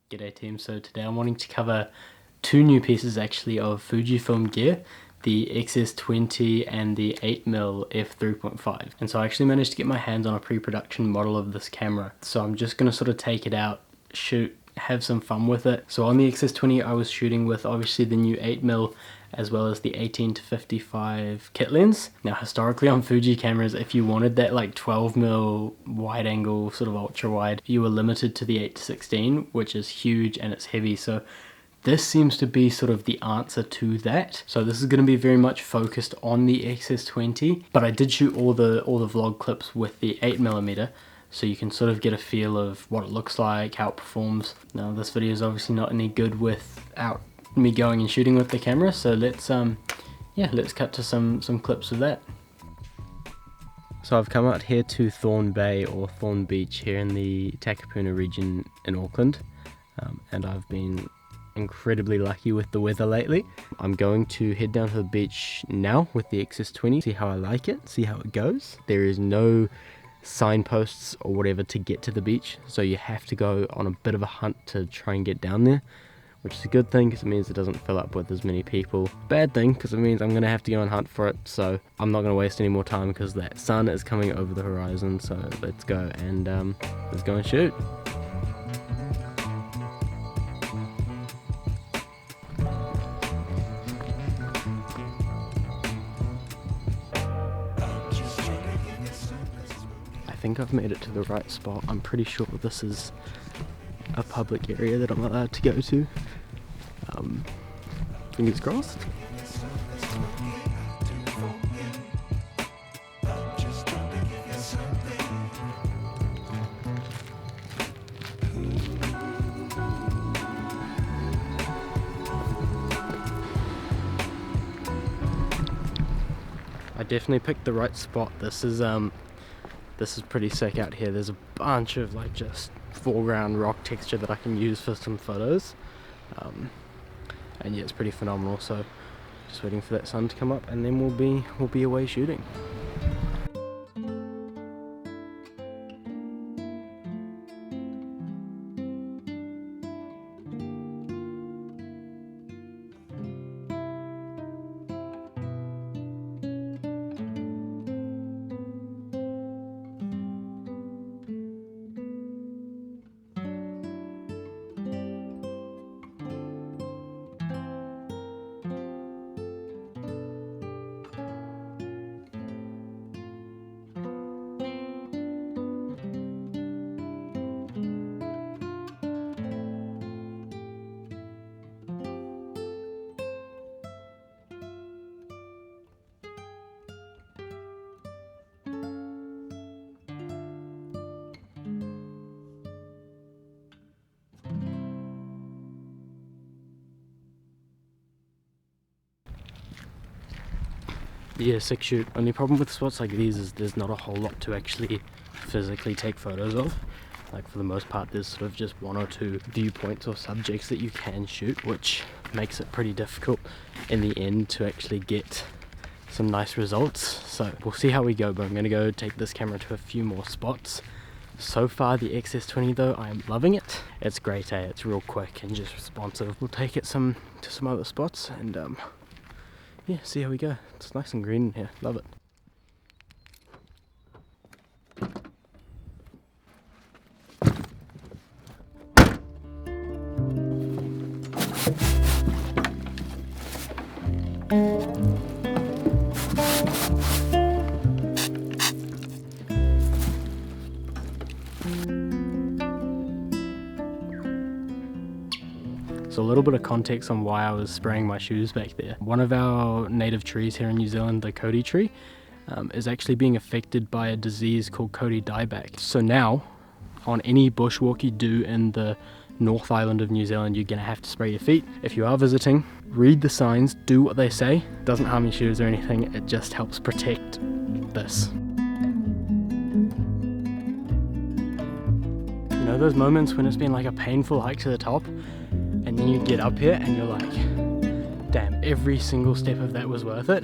G'day team, so today I'm wanting to cover two new pieces actually of Fujifilm gear, the XS20 and the 8mm f3.5. And so I actually managed to get my hands on a pre-production model of this camera. So I'm just going to sort of take it out, shoot, have some fun with it. So on the XS20 I was shooting with obviously the new 8mm as well as the 18-55 kit lens. Now historically on Fuji cameras, if you wanted that like 12mm wide angle sort of ultra wide, you were limited to the 8-16, which is huge and it's heavy. So this seems to be sort of the answer to that. So this is going to be very much focused on the XS20, but I did shoot all the vlog clips with the 8mm, so you can sort of get a feel of what it looks like, how it performs. Now this video is obviously not any good without me going and shooting with the camera, so let's cut to some clips of that. So I've come out here to Thorn Bay or Thorn Beach here in the Takapuna region in Auckland, and I've been incredibly lucky with the weather lately. I'm going to head down to the beach now with the XS20, see how I like it, see how it goes. There is no signposts or whatever to get to the beach, so you have to go on a bit of a hunt to try and get down there, which is a good thing because it means it doesn't fill up with as many people. Bad thing because it means I'm going to have to go and hunt for it, so I'm not going to waste any more time because that sun is coming over the horizon. So let's go and let's go and shoot. I think I've made it to the right spot. I'm pretty sure this is a public area that I'm allowed to go to. Fingers crossed. I definitely picked the right spot. This is pretty sick out here. There's a bunch of like just foreground rock texture that I can use for some photos, and yeah, it's pretty phenomenal. So just waiting for that sun to come up and then we'll be away shooting. Yeah, sick shoot. Only problem with spots like these is there's not a whole lot to actually physically take photos of. Like for the most part there's sort of just one or two viewpoints or subjects that you can shoot, which makes it pretty difficult in the end to actually get some nice results. So we'll see how we go, but I'm going to go take this camera to a few more spots. So far the XS20 though, I am loving it. It's great, it's real quick and just responsive. We'll take it to some other spots and yeah, see how we go. It's nice and green in here, love it. So a little bit of context on why I was spraying my shoes back there. One of our native trees here in New Zealand, the Cody tree, is actually being affected by a disease called Cody dieback. So now, on any bushwalk you do in the North Island of New Zealand, you're going to have to spray your feet. If you are visiting, read the signs, do what they say. It doesn't harm your shoes or anything, it just helps protect this. You know those moments when it's been like a painful hike to the top, and then you get up here and you're like, damn, every single step of that was worth it.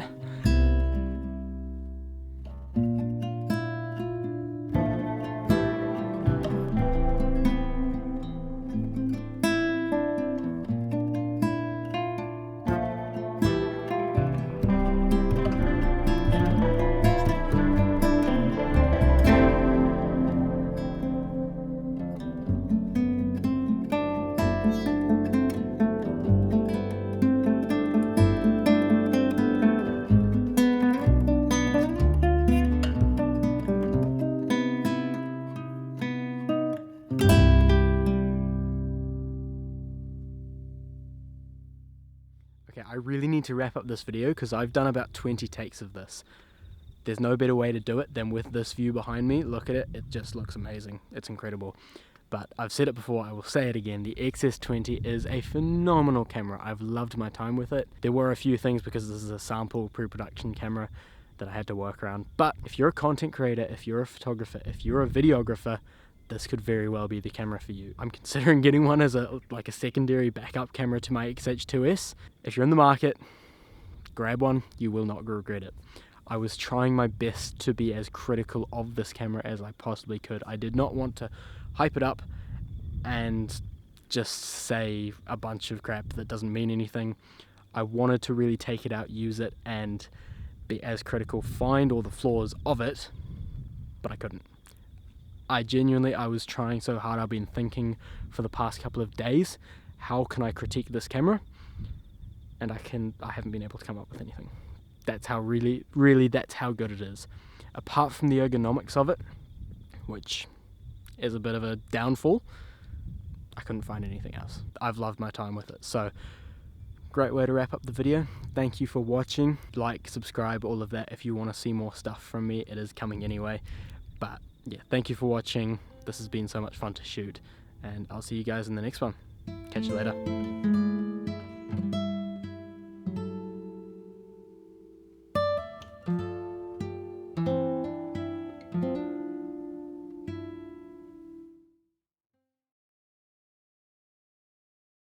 Okay, I really need to wrap up this video because I've done about 20 takes of this. There's no better way to do it than with this view behind me. Look at it, it just looks amazing. It's incredible. But I've said it before, I will say it again, the XS20 is a phenomenal camera. I've loved my time with it. There were a few things because this is a sample pre-production camera that I had to work around. But if you're a content creator, if you're a photographer, if you're a videographer, this could very well be the camera for you. I'm considering getting one as a secondary backup camera to my X-H2S. If you're in the market, grab one, you will not regret it. I was trying my best to be as critical of this camera as I possibly could. I did not want to hype it up and just say a bunch of crap that doesn't mean anything. I wanted to really take it out, use it, and be as critical, find all the flaws of it, but I couldn't. I was trying so hard. I've been thinking for the past couple of days, how can I critique this camera? And I haven't been able to come up with anything. That's how really that's how good it is. Apart from the ergonomics of it, which is a bit of a downfall, I couldn't find anything else. I've loved my time with it. So great way to wrap up the video. Thank you for watching. Like, subscribe, all of that. If you want to see more stuff from me, it is coming anyway. But yeah, thank you for watching. This has been so much fun to shoot, and I'll see you guys in the next one. Catch you later.